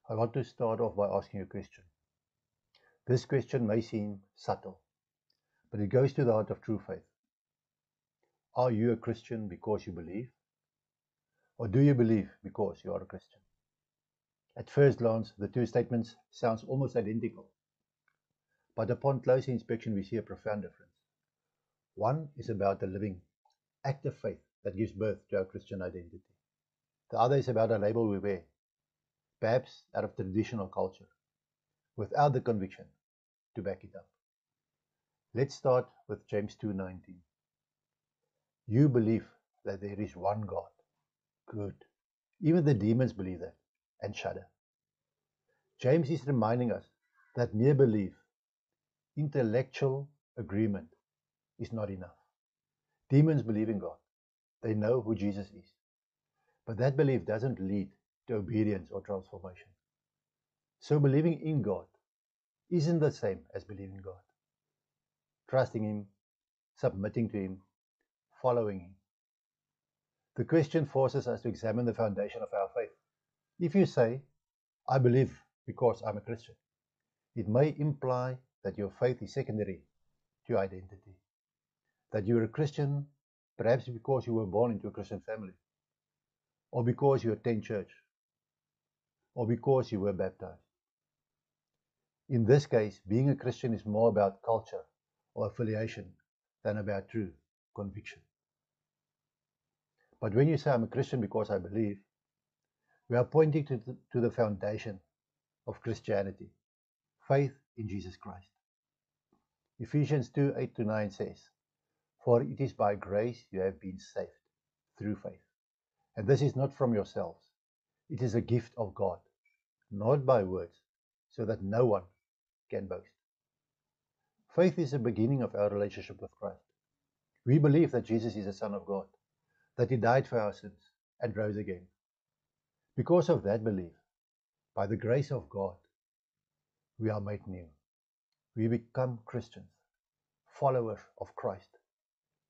I want to start off by asking you a question. This question may seem subtle, but it goes to the heart of true faith. Are you a Christian because you believe? Or do you believe because you are a Christian? At first glance, the two statements sound almost identical. But upon closer inspection, we see a profound difference. One is about the living, active faith that gives birth to our Christian identity. The other is about a label we wear, perhaps out of traditional culture, without the conviction to back it up. Let's start with James 2:19. You believe that there is one God. Good. Even the demons believe that and shudder. James is reminding us that mere belief, intellectual agreement, is not enough. Demons believe in God. They know who Jesus is. But that belief doesn't lead to obedience or transformation. So believing in God isn't the same as believing God. Trusting Him, submitting to Him, following Him. The question forces us to examine the foundation of our faith. If you say, I believe because I'm a Christian, it may imply that your faith is secondary to your identity. That you're a Christian perhaps because you were born into a Christian family, or because you attend church, or because you were baptized. In this case, being a Christian is more about culture or affiliation than about true conviction. But when you say I'm a Christian because I believe, we are pointing to the foundation of Christianity, faith in Jesus Christ. Ephesians 2:8-9 says, For it is by grace you have been saved, through faith. And this is not from yourselves. It is a gift of God, not by words, so that no one can boast. Faith is the beginning of our relationship with Christ. We believe that Jesus is the Son of God, that He died for our sins and rose again. Because of that belief, by the grace of God, we are made new. We become Christians, followers of Christ,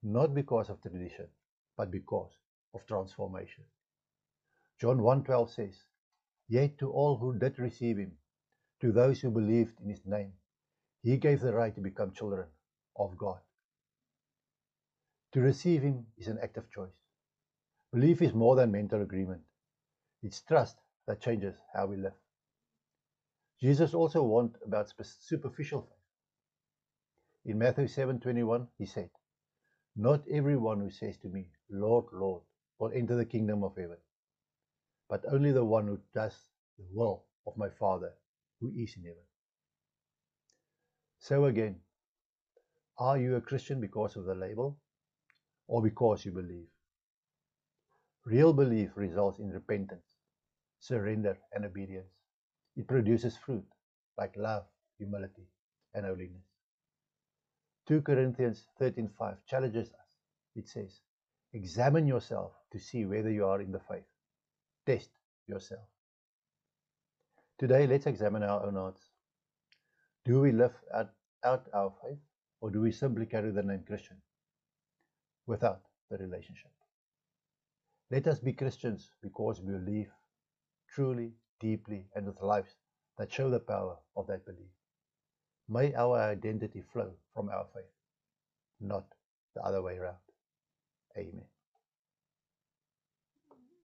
not because of tradition, but because of transformation. John 1:12 says, Yet to all who did receive Him, to those who believed in His name, He gave the right to become children of God. To receive Him is an act of choice. Belief is more than mental agreement. It's trust that changes how we live. Jesus also warned about superficial faith. In Matthew 7:21, He said, Not everyone who says to me, Lord, Lord, will enter the kingdom of heaven, but only the one who does the will of my Father who is in heaven. So again, are you a Christian because of the label or because you believe? Real belief results in repentance, surrender, and obedience. It produces fruit like love, humility, and holiness. 2 Corinthians 13:5 challenges us. It says, Examine yourself to see whether you are in the faith. Test yourself. Today, let's examine our own hearts. Do we live out our faith, or do we simply carry the name Christian without the relationship? Let us be Christians because we believe truly, deeply, and with lives that show the power of that belief. May our identity flow from our faith, not the other way around. Amen.